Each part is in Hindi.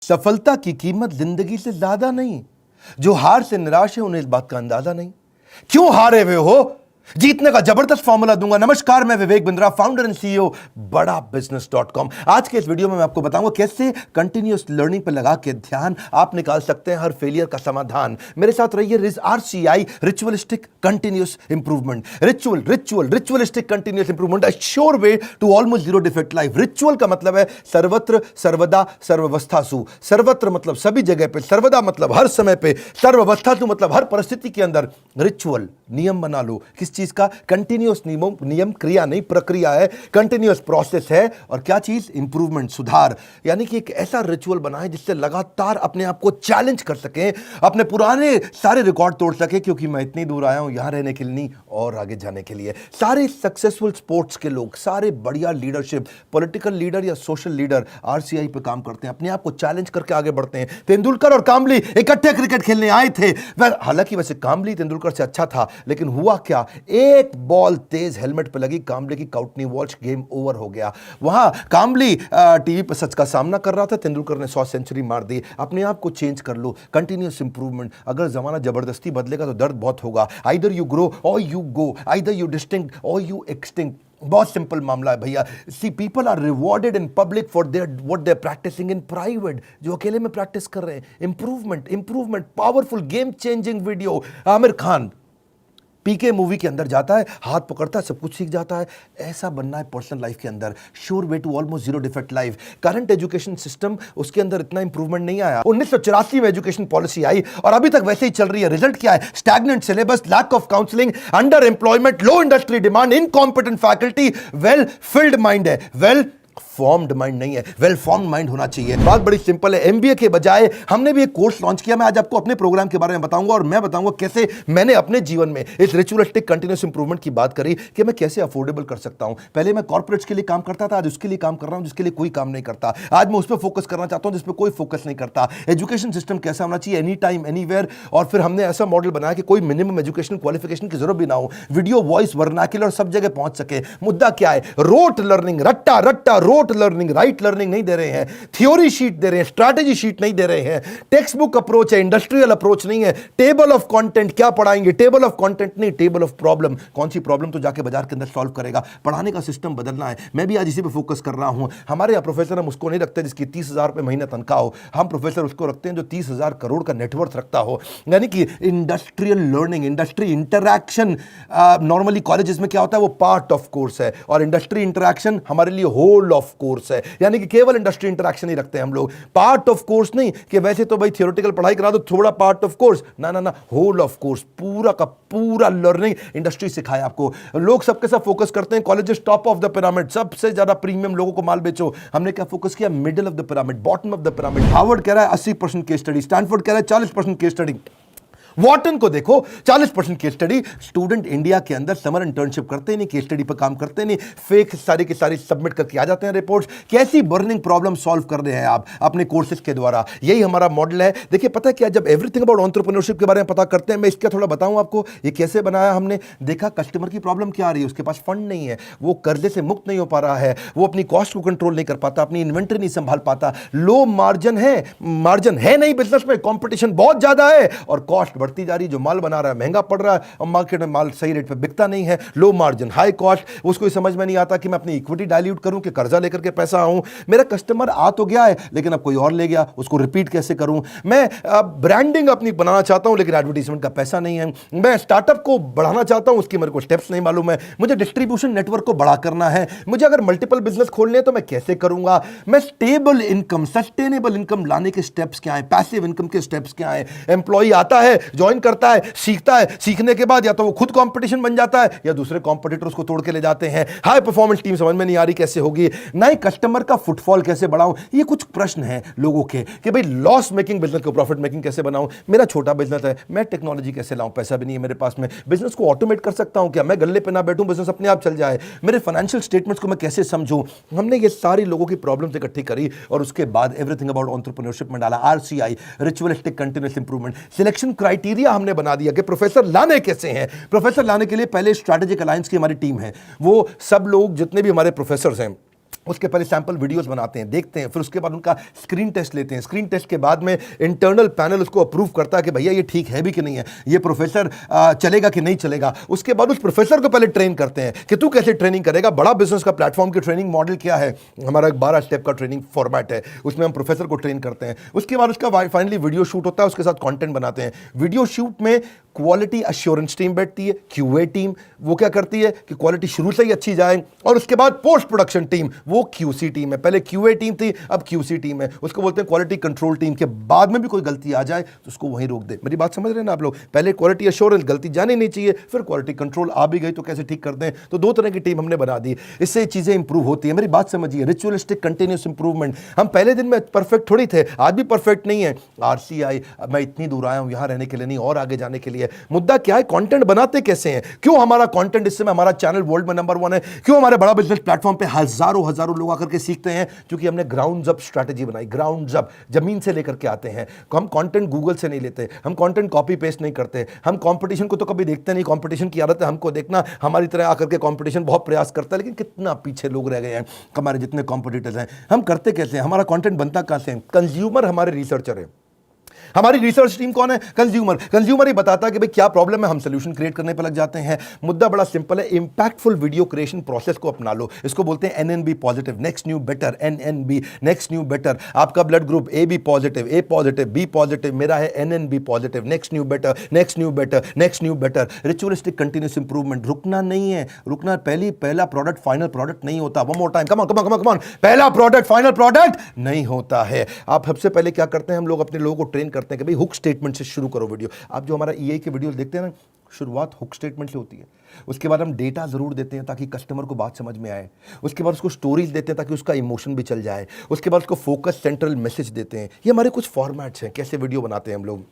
सफलता की कीमत जिंदगी से ज्यादा नहीं। जो हार से निराश है उन्हें इस बात का अंदाजा नहीं। क्यों हारे हुए हो? जीतने का जबरदस्त फॉर्मूला दूंगा। नमस्कार, मैं Vivek Bindra, founder and CEO बड़ा बिजनेस.com। आज के इस वीडियो में मैं आपको बताऊंगा कैसे कंटिन्यूअस लर्निंग पर लगा के ध्यान आप निकाल सकते हैं हर फेलियर का समाधान। मेरे साथ रहिए। RCI, ritualistic continuous improvement. Ritualistic continuous improvement, a sure way to almost zero defect life. Ritual का मतलब है सर्वत्र, सर्वदा, सर्वावस्थासु। सर्वत्र मतलब सभी जगह पे, सर्वदा मतलब हर समय पे, सर्वावस्थासु मतलब हर परिस्थिति के अंदर। रिचुअल नियम बना लो। किस चीज का? कंटिन्यूअस नियम, क्रिया नहीं प्रक्रिया है, कंटिन्यूअस प्रोसेस है। और क्या चीज? इंप्रूवमेंट, सुधार। यानी कि एक ऐसा रिचुअल बनाएं जिससे लगातार अपने आप को चैलेंज कर सकें, अपने पुराने सारे रिकॉर्ड तोड़ सके। क्योंकि मैं इतनी दूर आया हूं यहां रहने के लिए नहीं, और आगे जाने के लिए। सारे सक्सेसफुल स्पोर्ट्स के लोग, सारे बढ़िया लीडरशिप, पॉलिटिकल लीडर या सोशल लीडर RCI पे काम करते हैं, अपने आप को चैलेंज करके आगे बढ़ते हैं। तेंदुलकर और कामली इकट्ठे क्रिकेट खेलने आए थे। हालांकि वैसे कामली तेंदुलकर से अच्छा था, लेकिन हुआ क्या? एक बॉल तेज हेलमेट पे लगी, कामले की काउटनी वॉच, गेम ओवर हो गया। वहां कामली टीवी पर सच का सामना कर रहा था, तेंदुलकर ने 100 सेंचुरी मार दी। अपने आप को चेंज कर लो, कंटिन्यूअस इंप्रूवमेंट। अगर जमाना जबरदस्ती बदलेगा तो दर्द बहुत होगा। आइदर यू ग्रो और you go, either you distinct और यू एक्सटिंक्ट। बहुत सिंपल मामला है भैया। See, people are rewarded in public for their what they are practising in private. जो अकेले में प्रैक्टिस कर रहे हैं। Improvement, powerful, game changing video. Aamir Khan PK movie के अंदर जाता है, हाथ पकड़ता है, सब कुछ सीख जाता है। ऐसा बनना है पर्सनल लाइफ के अंदर। Sure way to almost zero defect life. Current education system, उसके अंदर इतना इंप्रूवमेंट नहीं आया। 1984 में एजुकेशन पॉलिसी आई और अभी तक वैसे ही चल रही है। रिजल्ट क्या है? Stagnant syllabus, lack of counselling, underemployment, low industry demand, incompetent faculty. Well filled mind है, वेल फॉर्म्ड माइंड नहीं है। वेल फॉर्म्ड माइंड होना चाहिए। बात बड़ी सिंपल है। MBA के बजाय हमने भी एक कोर्स लॉन्च किया। मैं आज आपको अपने प्रोग्राम के बारे में बताऊंगा और मैं बताऊंगा कैसे मैंने अपने जीवन में इस रिचुअलिस्टिक कंटिन्यूअस इंप्रूवमेंट की बात करी कि मैं कैसे अफोर्डेबल कर सकता हूं। पहले मैं कॉर्पोरेट्स के लिए काम करता था, आज उसके लिए काम कर रहा हूं जिसके लिए कोई काम नहीं करता। आज मैं उस पर फोकस करना चाहता हूं जिस पर कोई फोकस नहीं करता। एजुकेशन सिस्टम कैसा होना चाहिए? Any time anywhere. और फिर हमने ऐसा मॉडल बनाया कि कोई मिनिमम एजुकेशन क्वालिफिकेशन की जरूरत भी ना हो। वीडियो, वॉइस, वर्नाक्युलर सब जगह पहुंच सके। मुद्दा क्या है? रोट लर्निंग, रट्टा रोट लर्निंग, राइट लर्निंग नहीं दे रहे हैं। थ्योरी शीट दे रहे हैं, स्ट्रैटेजी शीट नहीं दे रहे हैं। टेक्स्ट बुक अप्रोच है, इंडस्ट्रियल अप्रोच नहीं है। टेबल ऑफ कंटेंट क्या पढ़ाएंगे? टेबल ऑफ कंटेंट नहीं, टेबल ऑफ प्रॉब्लम। कौन सी प्रॉब्लम तो जाके बाजार के अंदर सॉल्व करेगा। पढ़ाने का सिस्टम बदलना है। मैं भी आज इसी पे फोकस कर रहा हूं। हमारे यहाँ प्रोफेसर हम उसको नहीं रखते जिसकी 30,000 रुपए महीने तनख्वाह हो। हम प्रोफेसर उसको रखते हैं जो 30,000 करोड़ का नेटवर्थ रखता हो। यानी कि industrial learning, industry interaction. Normally colleges में क्या होता है? वो पार्ट ऑफ कोर्स है, और इंडस्ट्री इंटरैक्शन हमारे लिए होल ऑफ कोर्स है। यानी कि केवल इंडस्ट्री इंटरैक्शन ही रखते हैं हम लोग। पार्ट ऑफ कोर्स नहीं कि वैसे तो भाई थियोरेटिकल पढ़ाई करा दो, थोड़ा पार्ट ऑफ कोर्स। ना, होल ऑफ कोर्स, पूरा का पूरा लर्निंग इंडस्ट्री सिखाए आपको। लोग सबके सब फोकस करते हैं colleges top of the pyramid, सबसे ज्यादा प्रीमियम लोगों को माल बेचो। हमने क्या फोकस किया? Middle of the pyramid, bottom of the pyramid. Harvard कह रहा है 80% केस स्टडी, स्टैनफोर्ड कह रहा है 40% केस स्टडी। वॉटन को देखो 40% केस स्टडी। स्टूडेंट इंडिया के अंदर समर इंटर्नशिप करते नहीं, केस स्टडी पर काम करते नहीं, फेक सारी की सारी सबमिट करके आ जाते हैं रिपोर्ट्स। कैसी बर्निंग प्रॉब्लम सॉल्व कर रहे हैं आप अपने कोर्सेज के द्वारा? यही हमारा मॉडल है। देखिए पता है क्या, जब एवरीथिंग अबाउट एंटरप्रेन्योरशिप के बारे में पता करते हैं, मैं इसका थोड़ा बताऊं आपको ये कैसे बनाया हमने। देखा कस्टमर की प्रॉब्लम क्या आ रही है, उसके पास फंड नहीं है, वो कर्जे से मुक्त नहीं हो पा रहा है, वो अपनी कॉस्ट को कंट्रोल नहीं कर पाता, अपनी इन्वेंटरी नहीं संभाल पाता, लो मार्जिन है नहीं बिजनेस में, कॉम्पिटिशन बहुत ज्यादा है और कॉस्ट बढ़ती जा रही है। जो माल बना रहा है महंगा पड़ रहा है और मार्केट में माल सही रेट पे बिकता नहीं है। Low margin, high cost. उसको समझ में नहीं आता कि मैं अपनी इक्विटी डाइल्यूट करूं कि कर्जा लेकर के पैसा आऊं। मेरा कस्टमर आ तो गया है लेकिन अब कोई और ले गया, उसको रिपीट कैसे करूं। मैं ब्रांडिंग अपनी बनाना चाहता हूं लेकिन एडवर्टाइजमेंट का पैसा नहीं है। मैं स्टार्टअप को बढ़ाना चाहता हूं, उसकी मेरे को स्टेप्स नहीं मालूम है। मुझे डिस्ट्रीब्यूशन नेटवर्क को बड़ा करना है। मुझे अगर मल्टीपल बिजनेस खोलने हैं तो मैं कैसे करूंगा। मैं स्टेबल इनकम, सस्टेनेबल इनकम लाने के स्टेप्स क्या है, पैसिव इनकम के स्टेप्स क्या है। एम्प्लॉय आता है, ज्वाइन करता है, सीखता है, सीखने के बाद या तो वो खुद कंपटीशन बन जाता है या दूसरे कॉम्पिटिटर्स को तोड़ के ले जाते हैं। हाई परफॉर्मेंस टीम समझ में नहीं आ रही कैसे होगी। नए कस्टमर का फुटफॉल कैसे बढ़ाऊं। ये कुछ प्रश्न हैं लोगों के कि भाई लॉस मेकिंग बिजनेस को प्रॉफिट मेकिंग कैसे बनाऊं। मेरा छोटा बिजनेस है, मैं टेक्नोलॉजी कैसे लाऊं, पैसा भी नहीं है मेरे पास में। बिजनेस को ऑटोमेट कर सकता हूं क्या? मैं गल्ले पे ना बैठूं, बिजनेस अपने आप चल जाए। मेरे फाइनेंशियल स्टेटमेंट्स को मैं कैसे समझूं। हमने ये सारी लोगों की प्रॉब्लम्स इकट्ठी करी और उसके बाद एवरीथिंग अबाउट एंटरप्रेन्योरशिप में डाला। RCI, ritualistic continuous improvement. Selection criteria हमने बना दिया कि प्रोफेसर लाने कैसे हैं। प्रोफेसर लाने के लिए पहले स्ट्रैटेजिक अलायंस की हमारी टीम है। वो सब लोग जितने भी हमारे प्रोफेसर हैं उसके पहले सैंपल वीडियोस बनाते हैं, देखते हैं, फिर उसके बाद उनका स्क्रीन टेस्ट लेते हैं। स्क्रीन टेस्ट के बाद में इंटरनल पैनल उसको अप्रूव करता है कि भैया ये ठीक है भी कि नहीं है, ये प्रोफेसर चलेगा कि नहीं चलेगा। उसके बाद उस प्रोफेसर को पहले ट्रेन करते हैं कि तू कैसे ट्रेनिंग करेगा। बड़ा बिजनेस का प्लेटफॉर्म की ट्रेनिंग मॉडल क्या है, हमारा एक 12 स्टेप का ट्रेनिंग फॉर्मेट है, उसमें हम प्रोफेसर को ट्रेन करते हैं। उसके बाद उसका फाइनली वीडियो शूट होता है, उसके साथ कॉन्टेंट बनाते हैं। वीडियो शूट में क्वालिटी अश्योरेंस टीम बैठती है, क्यूए टीम, वो क्या करती है कि क्वालिटी शुरू से ही अच्छी जाए, और उसके बाद पोस्ट प्रोडक्शन टीम, वो क्यूसी टीम है। पहले क्यूए टीम थी, अब क्यूसी टीम है, उसको बोलते हैं क्वालिटी कंट्रोल टीम। के बाद में भी कोई गलती आ जाए तो उसको वहीं रोक दे। मेरी बात समझ रहे हैं ना आप लोग? पहले क्वालिटी अश्योरेंस, गलती जानी नहीं चाहिए, फिर क्वालिटी कंट्रोल आ भी गई तो कैसे ठीक कर दें। तो दो तरह की टीम हमने बना दी, इससे चीजें इंप्रूव होती है। मेरी बात समझिए, रिचुअलिस्टिक कंटिन्यूस इंप्रूवमेंट। हम पहले दिन में परफेक्ट थोड़ी थे, आज भी परफेक्ट नहीं है। आरसीआई, मैं इतनी दूर आया हूं यहां रहने के लिए नहीं, और आगे जाने के लिए। मुद्दा क्या है, कंटेंट बनाते कैसे हैं? क्यों हमारा कंटेंट, इस समय हमारा चैनल वर्ल्ड में नंबर 1 है? क्यों हमारे बड़ा बिजनेस प्लेटफॉर्म पे हजारों लोग आकर के सीखते हैं? क्योंकि हमने ग्राउंड अप स्ट्रैटेजी बनाई। ग्राउंड अप, जमीन से लेकर के आते हैं। हम कंटेंट गूगल से नहीं लेते, हम कंटेंट कॉपी पेस्ट नहीं करते, हम कंपटीशन को तो कभी देखते नहीं। कंपटीशन की आदत है हमको देखना, हमारी तरह आकर के कंपटीशन बहुत प्रयास करता है, लेकिन कितना पीछे लोग रह गए हैं हमारे जितने कॉम्पिटिटर्स हैं। हम करते कैसे हैं, हमारा कंटेंट बनता कहां से है? कंज्यूमर हमारे रिसर्चर है। हमारी रिसर्च टीम कौन है? कंज्यूमर। कंज्यूमर ही बताता है कि भाई क्या प्रॉब्लम है, हम सोल्यूशन क्रिएट करने पर लग जाते हैं। मुद्दा बड़ा सिंपल है, इंपैक्टफुल वीडियो क्रिएशन प्रोसेस को अपना लो। इसको बोलते हैं NNB positive, next new better. NNB, next new better. आपका blood group A B positive, A positive, B positive, मेरा है NNB positive. Next new better, next new better, next new better. Ritualistic continuous improvement. रुकना नहीं है, रुकना। पहला प्रोडक्ट फाइनल प्रोडक्ट नहीं होता। One more time, come on come on come on, पहला प्रोडक्ट फाइनल प्रोडक्ट नहीं होता है। आप सबसे पहले क्या करते हैं, हम लोग अपने लोगों को ट्रेन करते हैं कि भाई हुक स्टेटमेंट से शुरू करो वीडियो। आप जो हमारा ईआई के वीडियो देखते हैं ना, शुरुआत हुक स्टेटमेंट से होती है। उसके बाद हम डेटा जरूर देते हैं ताकि कस्टमर को बात समझ में आए। उसके बाद उसको स्टोरीज देते हैं ताकि उसका इमोशन भी चल जाए। उसके बाद उसको फोकस सेंट्रल मैसेज देते हैं। ये हमारे कुछ फॉर्मेट्स हैं कैसे वीडियो बनाते हैं हम लोग।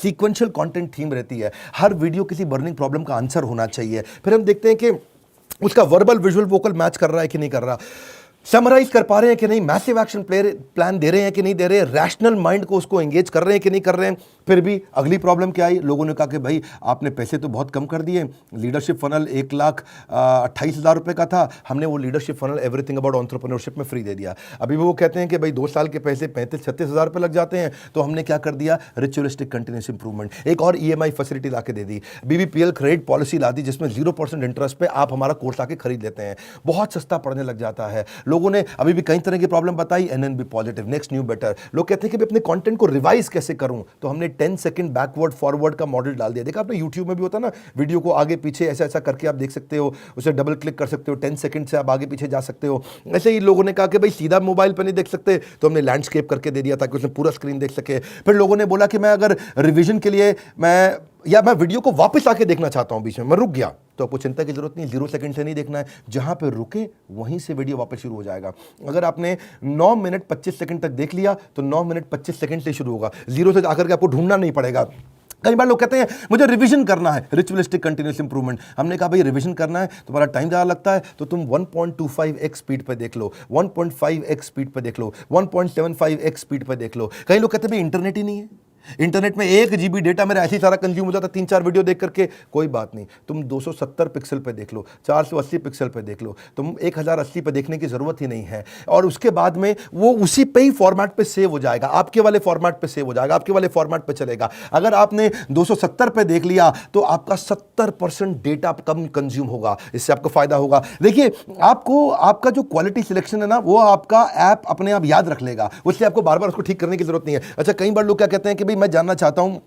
सीक्वेंशियल कंटेंट थीम रहती है, हर वीडियो किसी बर्निंग प्रॉब्लम का आंसर होना चाहिए। फिर हम देखते हैं कि उसका वर्बल विजुअल वोकल मैच कर रहा है कि नहीं कर रहा, समराइज कर पा रहे हैं कि नहीं, मैसिव एक्शन प्लान दे रहे हैं कि नहीं दे रहे, रैशनल माइंड को उसको एंगेज कर रहे हैं कि नहीं कर रहे हैं। फिर भी अगली प्रॉब्लम क्या आई, लोगों ने कहा कि भाई आपने पैसे तो बहुत कम कर दिए, लीडरशिप फनल 1,28,000 रुपये का था, हमने वो leadership funnel everything about entrepreneurship में फ्री दे दिया। अभी भी वो कहते हैं कि भाई 2 साल के पैसे 35-36 हज़ार रुपये लग जाते हैं। तो हमने क्या कर दिया, रिचुअलिस्टिक कंटिन्यूस इंप्रूवमेंट। एक और ईएमआई फैसिलिटी ला के दे दी, बीबीपीएल क्रेडिट पॉलिसी ला दी, जिसमें 0% इंटरेस्ट पे आप हमारा कोर्स आके खरीद लेते हैं। बहुत सस्ता पड़ने लग जाता है। लोगों ने अभी भी कई तरह की प्रॉब्लम बताई, NNB positive, next new better. लोग कहते हैं कि अपने कंटेंट को रिवाइज कैसे करूं, तो हमने 10 सेकंड बैकवर्ड फॉरवर्ड का मॉडल डाल दिया। देखा आपने यूट्यूब में भी होता है ना, वीडियो को आगे पीछे ऐसा ऐसा करके आप देख सकते हो, उसे डबल क्लिक कर सकते हो, 10 सेकंड से आप आगे पीछे जा सकते हो। ऐसे ही लोगों ने कहा कि भाई सीधा मोबाइल पर नहीं देख सकते, तो हमने लैंडस्केप करके दे दिया ताकि उसमें पूरा स्क्रीन देख सके। फिर लोगों ने बोला कि मैं अगर रिविजन के लिए मैं वीडियो को वापस आके देखना चाहता हूं, बीच में मैं रुक गया, तो आपको चिंता की जरूरत नहीं, 0 सेकंड से नहीं देखना है, जहां पे रुके वहीं से वीडियो वापस शुरू हो जाएगा। अगर आपने 9 मिनट 25 सेकंड तक देख लिया तो 9 मिनट 25 सेकंड से शुरू होगा, 0 से आकर के आपको ढूंढना नहीं पड़ेगा। कई बार लोग कहते हैं मुझे रिवीजन करना है, रिचुअलिस्टिक कंटिन्यूस इंप्रूवमेंट। हमने कहा भाई रिवीजन करना है, तुम्हारा टाइम ज़्यादा लगता है तो तुम 1.25x स्पीड पे देख लो, 1.5x स्पीड पे देख लो, 1.75x स्पीड पे देख लो। कई लोग कहते हैं भाई इंटरनेट ही नहीं है, इंटरनेट में 1 GB डेटा मेरा ऐसे ही सारा कंज्यूम हो जाता, 3-4 वीडियो देख करके। कोई बात नहीं, तुम 270 पिक्सल पे देख लो, 480 पिक्सल पे देख लो, तुम 1080 पे देखने की जरूरत ही नहीं है। और उसके बाद में वो उसी पे ही फॉर्मेट पे सेव हो जाएगा, आपके वाले फॉर्मेट पे सेव हो जाएगा, आपके वाले फॉर्मेट पे चलेगा। अगर आपने 270 पे देख लिया तो आपका 70% डेटा कम कंज्यूम होगा, इससे आपको फायदा होगा। देखिए आपको आपका जो क्वालिटी सिलेक्शन है ना, वो आपका ऐप अपने आप याद रख लेगा, उससे आपको बार बार उसको ठीक करने की जरूरत नहीं है। अच्छा, कई बार लोग क्या कहते हैं कि मैं जानना चाहता हूं,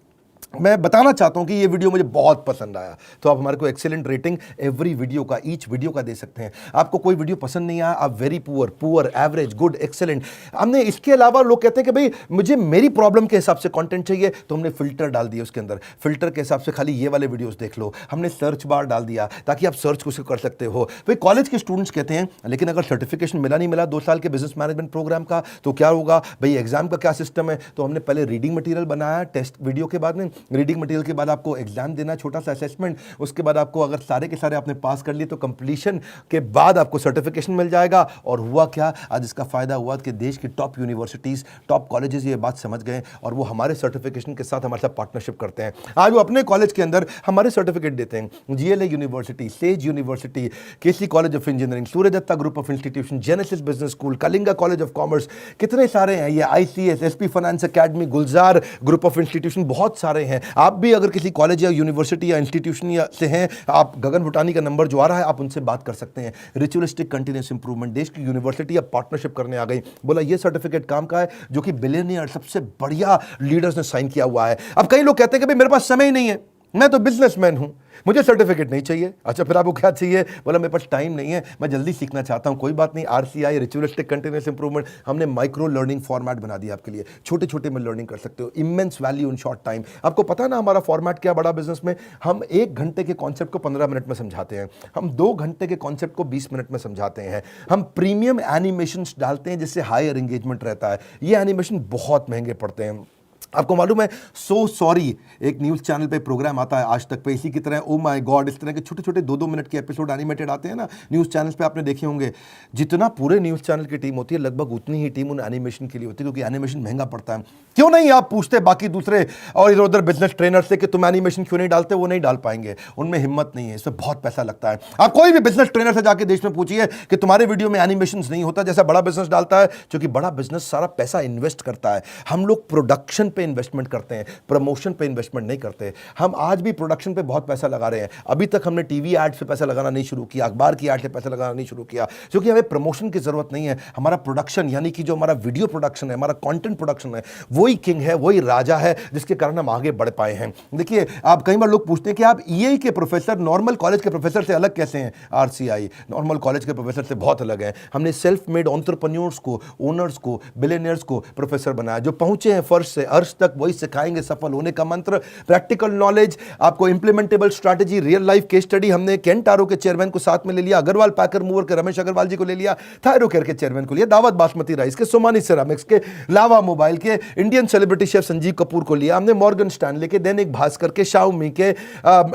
मैं बताना चाहता हूं कि ये वीडियो मुझे बहुत पसंद आया, तो आप हमारे को एक्सीलेंट रेटिंग एवरी वीडियो का, ईच वीडियो का दे सकते हैं। आपको कोई वीडियो पसंद नहीं आया, आप very poor, poor, average, good, excellent. हमने इसके अलावा लोग कहते हैं कि भाई मुझे मेरी प्रॉब्लम के हिसाब से कंटेंट चाहिए, तो हमने फिल्टर डाल दिया उसके अंदर, फिल्टर के हिसाब से खाली ये वाले वीडियोस देख लो। हमने सर्च बार डाल दिया ताकि आप सर्च को कर सकते हो। भाई कॉलेज के स्टूडेंट्स कहते हैं लेकिन अगर सर्टिफिकेशन मिला नहीं मिला 2 साल के बिजनेस मैनेजमेंट प्रोग्राम का, तो क्या होगा भाई, एग्जाम का क्या सिस्टम है। तो हमने पहले रीडिंग मटेरियल बनाया टेस्ट वीडियो के बाद में, रीडिंग मटेरियल के बाद आपको एग्जाम देना, छोटा सा असेसमेंट, उसके बाद आपको अगर सारे के सारे आपने पास कर लिए तो कंप्लीशन के बाद आपको सर्टिफिकेशन मिल जाएगा। और हुआ क्या, आज इसका फायदा हुआ कि देश की टॉप यूनिवर्सिटीज, टॉप कॉलेजेस ये बात समझ गए और वो हमारे सर्टिफिकेशन के साथ हमारे साथ पार्टनरशिप करते हैं। आज वो अपने कॉलेज के अंदर हमारे सर्टिफिकेट देते हैं। GLA university, Sage university, KC college of engineering, Surya Datta group of institution, Genesis business school, Kalinga college of commerce, कितने सारे हैं ये, ICS, SP finance academy, Gulzar group of institution, बहुत सारे हैं। आप भी अगर किसी कॉलेज या यूनिवर्सिटी या इंस्टीट्यूशन से हैं, आप गगन भुटानी का नंबर जो आ रहा है आप उनसे बात कर सकते हैं। रिचुअलिस्टिक कंटिन्यूस इंप्रूवमेंट, देश की यूनिवर्सिटी अब पार्टनरशिप करने आ गई। बोला ये सर्टिफिकेट काम का है जो कि बिलियनियर सबसे बढ़िया लीडर्स ने साइन किया हुआ है। अब कई लोग कहते हैं कि भाई मेरे पास समय ही नहीं है, मैं तो बिजनेसमैन हूं, मुझे सर्टिफिकेट नहीं चाहिए। अच्छा फिर आपको क्या चाहिए? बोला मेरे पास टाइम नहीं है, मैं जल्दी सीखना चाहता हूं। कोई बात नहीं, आरसीआई, रिचुअलिस्टिक कंटिन्यूअस इंप्रूवमेंट, हमने माइक्रो लर्निंग फॉर्मेट बना दिया आपके लिए। छोटे छोटे में लर्निंग कर सकते हो, immense value in short time. आपको पता ना हमारा फॉर्मेट क्या बड़ा बिजनेस में, हम 1 घंटे के कॉन्सेप्ट को 15 मिनट में समझाते हैं, हम 2 घंटे के कॉन्सेप्ट को 20 मिनट में समझाते हैं, हम प्रीमियम एनिमेशन डालते हैं जिससे हायर एंगेजमेंट रहता है। ये एनिमेशन बहुत महंगे पड़ते हैं। आपको मालूम है, सो सॉरी एक न्यूज़ चैनल पे प्रोग्राम आता है आज तक पे, इसी की तरह ओ माय गॉड, इस तरह के छोटे छोटे 2-2 मिनट के एपिसोड एनिमेटेड आते हैं ना न्यूज़ चैनल्स पे, आपने देखे होंगे। जितना पूरे न्यूज़ चैनल की टीम होती है लगभग उतनी ही टीम उन एनिमेशन के लिए होती है, क्योंकि एनिमेशन महंगा पड़ता है। क्यों नहीं आप पूछते बाकी दूसरे और इधर उधर बिजनेस ट्रेनर से कि तुम एनिमेशन क्यों नहीं डालते? वो नहीं डाल पाएंगे, उनमें हिम्मत नहीं है, इसमें बहुत पैसा लगता है। आप कोई भी बिजनेस ट्रेनर से जाके देश में पूछिए कि तुम्हारे वीडियो में एनिमेशन नहीं होता जैसा बड़ा बिजनेस डालता है, क्योंकि बड़ा बिजनेस सारा पैसा इन्वेस्ट करता है। हम लोग प्रोडक्शन पे इन्वेस्टमेंट करते हैं, प्रमोशन पे इन्वेस्टमेंट नहीं करते। हम आज भी प्रोडक्शन पे बहुत पैसा लगा रहे हैं। अभी तक हमने टीवी एड्स पे पैसा लगाना नहीं शुरू किया, अखबार की एड पे पैसा लगाना नहीं शुरू किया, क्योंकि हमें प्रमोशन की जरूरत नहीं है। हमारा प्रोडक्शन यानी कि जो हमारा वीडियो प्रोडक्शन है, हमारा कंटेंट प्रोडक्शन है, वही किंग है, वही राजा है, जिसके कारण हम आगे बढ़ पाए हैं। देखिए, आप कई बार लोग पूछते हैं कि आप ईए के प्रोफेसर नॉर्मल कॉलेज के प्रोफेसर से अलग कैसे हैं? आरसीआई नॉर्मल कॉलेज के प्रोफेसर से बहुत अलग है। हमने सेल्फ मेड एंटरप्रेन्योर्स को, ओनर्स को, बिलियनियर्स को प्रोफेसर बनाया, जो पहुंचे हैं फर्श से अर्श तक, वही सिखाएंगे सफल होने का मंत्र, प्रैक्टिकल नॉलेज, आपको implementable strategy, real life case study. हमने केंटारो के चेयरमैन को साथ में ले लिया, अग्रवाल पैकर मूवर के रमेश अग्रवाल जी को ले लिया, थायरोकेयर के चेयरमैन को लिया, दावत बासमती राइस के, सोमानी सिरामिक्स के, लावा मोबाइल के, Indian celebrity chef Sanjeev Kapoor को लिया हमने, मॉर्गन स्टैनले के, दैनिक भास्कर के, शाओमी के,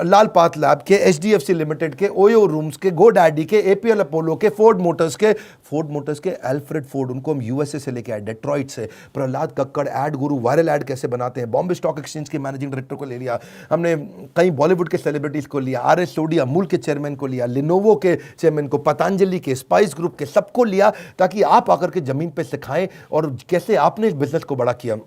लाल पात लैब के, एचडीएफसी लिमिटेड के, ओयो रूम्स के, गो डैडी के, एपीएल अपोलो के, फोर्ड मोटर्स के, अल्फ्रेड फोर्ड, उनको हम यूएसए से लेके आए, डेट्रॉइट से। प्रहलाद कक्कड़, एड गुरु, वायरल एड कैसे बनाते हैं, बॉम्बे स्टॉक एक्सचेंज के मैनेजिंग डायरेक्टर को ले लिया हमने, कई बॉलीवुड के सेलिब्रिटीज को लिया, आरएस सोडी अमूल के चेयरमैन को लिया, लिनोवो के चेयरमैन को, पतंजलि के, स्पाइस ग्रुप के, सबको लिया ताकि आप आकर के जमीन पे सिखाएं और कैसे आपने इस बिजनेस को बड़ा किया।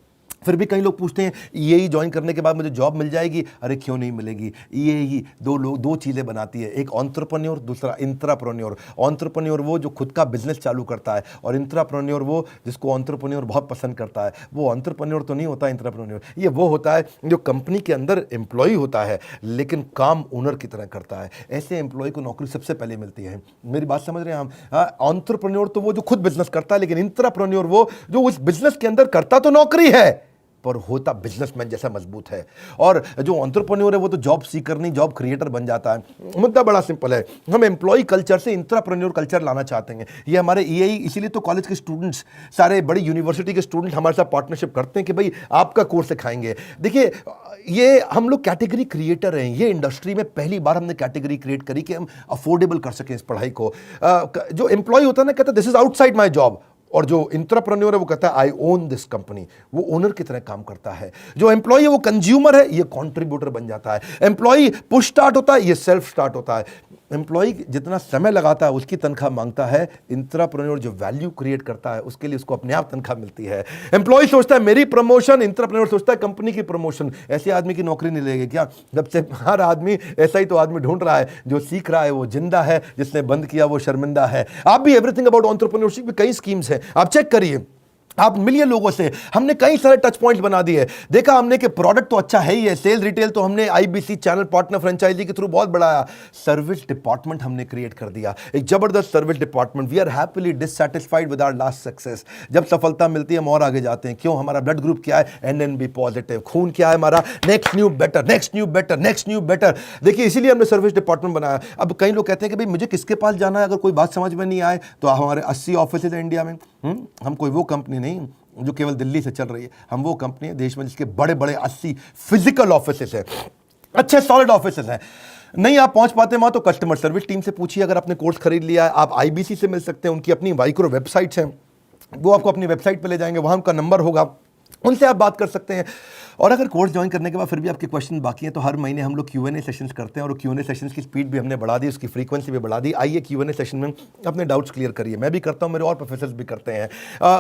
फिर भी कई लोग पूछते हैं ईएई ज्वाइन करने के बाद मुझे जॉब मिल जाएगी? अरे क्यों नहीं मिलेगी। ईएई दो चीज़ें बनाती है, एक एंटरप्रेन्योर, दूसरा इंट्राप्रेन्योर। एंटरप्रेन्योर वो जो खुद का बिजनेस चालू करता है, और इंट्राप्रेन्योर वो जिसको एंटरप्रेन्योर बहुत पसंद करता है। वो एंटरप्रेन्योर तो नहीं होता इंट्राप्रेन्योर, ये वो होता है जो कंपनी के अंदर एम्प्लॉय होता है लेकिन काम ओनर की तरह करता है। ऐसे एम्प्लॉय को नौकरी सबसे पहले मिलती है। मेरी बात समझ रहे हैं हम? एंटरप्रेन्योर तो वो जो खुद बिजनेस करता है, लेकिन इंट्राप्रेन्योर वो जो उस बिजनेस के अंदर करता तो नौकरी है पर होता बिजनेसमैन जैसा मजबूत है। और जो एंटरप्रेन्योर है वो तो जॉब सीकर नहीं, जॉब क्रिएटर बन जाता है। मुद्दा बड़ा सिंपल है, हम एम्प्लॉय कल्चर से इंट्राप्रेन्योर कल्चर लाना चाहते हैं। ये हमारे ईएई, इसीलिए तो कॉलेज के स्टूडेंट्स, सारे बड़ी यूनिवर्सिटी के स्टूडेंट हमारे साथ पार्टनरशिप करते हैं कि भाई आपका कोर्स सिखाएंगे। देखिए, ये हम लोग कैटेगरी क्रिएटर हैं। ये इंडस्ट्री में पहली बार हमने कैटेगरी क्रिएट करी कि हम अफोर्डेबल कर सकें इस पढ़ाई को। जो एम्प्लॉय होता है ना, कहता है this is outside my job, और जो इंट्राप्रेन्योर है वो कहता है आई ओन दिस कंपनी, वो ओनर की तरह काम करता है। जो एम्प्लॉय है वो कंज्यूमर है, ये कंट्रीब्यूटर बन जाता है। एम्प्लॉय पुश स्टार्ट होता है, ये सेल्फ स्टार्ट होता है। एम्प्लॉय जितना समय लगाता है उसकी तनख्वाह मांगता है, इंट्राप्रेन्योर जो वैल्यू क्रिएट करता है उसके लिए उसको अपने आप तनख्वाह मिलती है। एम्प्लॉय सोचता है मेरी प्रमोशन, इंट्राप्रेन्योर सोचता है कंपनी की प्रमोशन। ऐसे आदमी की नौकरी नहीं लगेगी क्या? जब से हर आदमी ऐसा ही तो आदमी ढूंढ रहा है, जो सीख रहा है वो जिंदा है, जिसने बंद किया वो शर्मिंदा है। आप भी एवरीथिंग अबाउट एंटरप्रेन्योरशिप में कई स्कीम्स हैं, आप चेक करिए। आप मिलिए लोगों से, हमने कई सारे टच पॉइंट्स बना दिए। देखा हमने कि प्रोडक्ट तो अच्छा है ही है, सेल रिटेल तो हमने आईबीसी चैनल पार्टनर फ्रेंचाइजी के थ्रू बहुत बढ़ाया। सर्विस डिपार्टमेंट हमने क्रिएट कर दिया, एक जबरदस्त service department. We are happily dissatisfied with our last success. जब सफलता मिलती है हम और आगे जाते हैं। क्यों? हमारा ब्लड ग्रुप क्या है? NNB positive. खून क्या है हमारा? Next new better, next new better, next new better. देखिए, इसीलिए हमने सर्विस डिपार्टमेंट बनाया। अब कई लोग कहते हैं कि भाई मुझे किसके पास जाना है अगर कोई बात समझ में नहीं आए? तो हमारे 80 ऑफिस है इंडिया में। हम कोई वो कंपनी नहीं, जो केवल दिल्ली से चल रही है। हम वो कंपनी है देश में जिसके बड़े बड़े 80 फिजिकल ऑफिसेस हैं, अच्छे सॉलिड ऑफिसेस हैं। नहीं आप पहुंच पाते वहां तो कस्टमर सर्विस टीम से पूछिए। अगर आपने कोर्स खरीद लिया है, आप आईबीसी से मिल सकते हैं, उनकी अपनी माइक्रो वेबसाइट्स हैं, वो आपको अपनी वेबसाइट पे ले जाएंगे, वहां उनका नंबर होगा, उनसे आप बात कर सकते हैं। और अगर कोर्स ज्वाइन करने के बाद फिर भी आपके क्वेश्चन बाकी हैं तो हर महीने हम लोग Q&A सेशंस करते हैं, और Q&A सेशंस की स्पीड भी हमने बढ़ा दी, उसकी फ्रीक्वेंसी भी बढ़ा दी। आइए Q&A सेशन में अपने डाउट्स क्लियर करिए। मैं भी करता हूं, मेरे और प्रोफेसर्स भी करते हैं।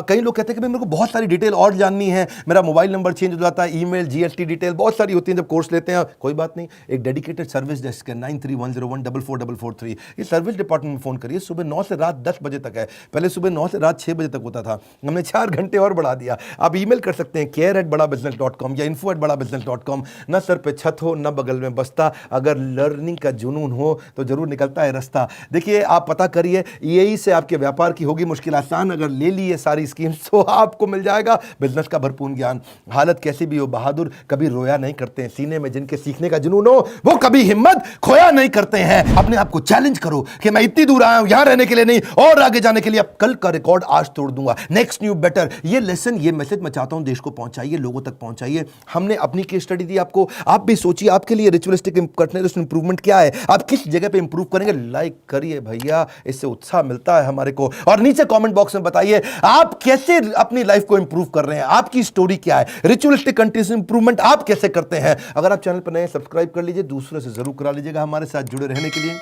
कई लोग कहते हैं कि भाई मेरे को बहुत सारी डिटेल और जाननी है, मेरा मोबाइल नंबर चेंज हो जाता है, ईमेल GST डिटेल बहुत सारी होती है जब कोर्स लेते हैं। कोई बात नहीं, एक डेडिकेटेड सर्विस डेस्क है 9310144443, ये सर्विस डिपार्टमेंट में फ़ोन करिए। सुबह 9 से रात 10 बजे तक है, पहले सुबह 9 से रात 6 बजे तक होता था, हमने 4 घंटे और बढ़ा दिया। आप ईमेल कर सकते हैं care@badabusiness.com या info@badabusiness.com। न सर पे छत हो न बगल में बस्ता, अगर लर्निंग का जुनून हो तो जरूर निकलता है रास्ता। देखिए आप पता करिए, यही से आपके व्यापार की होगी मुश्किल आसान। अगर ले ली ये सारी स्कीम्स तो आपको मिल जाएगा बिजनेस का भरपूर ज्ञान। हालत कैसी भी हो, बहादुर कभी रोया नहीं करते हैं, सीने में जिनके सीखने का जुनून हो वो कभी हिम्मत खोया नहीं करते हैं। अपने आप को चैलेंज करो कि मैं इतनी दूर आया हूं यहां रहने के लिए नहीं, और आगे जाने के लिए। अब कल का रिकॉर्ड आज तोड़ दूंगा, नेक्स्ट न्यू बेटर। ये लेसन, ये मैसेज मैं चाहता हूं देश को पहुंचाइए, लोगों तक पहुंचाइए। हमने अपनी केस स्टडी दी आपको, आप भी सोचिए आपके लिए रिचुअलिस्टिक कंटिन्यूअस इंप्रूवमेंट क्या है, आप किस जगह पे इंप्रूव करेंगे। लाइक करिए भैया, इससे उत्साह मिलता है हमारे को। और नीचे कमेंट बॉक्स में बताइए आप कैसे अपनी लाइफ को इंप्रूव कर रहे हैं, आपकी स्टोरी क्या है, रिचुअलिस्टिक कंटिन्यूअस इंप्रूवमेंट आप कैसे करते हैं। अगर आप चैनल पर नए, सब्सक्राइब कर लीजिए, दूसरों से जरूर करा लीजिएगा हमारे साथ जुड़े रहने के लिए।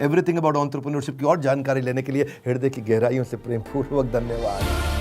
एवरीथिंग अबाउट एंटरप्रेन्योरशिप की और जानकारी लेने के लिए हृदय की गहराइयों से प्रेमपूर्वक धन्यवाद।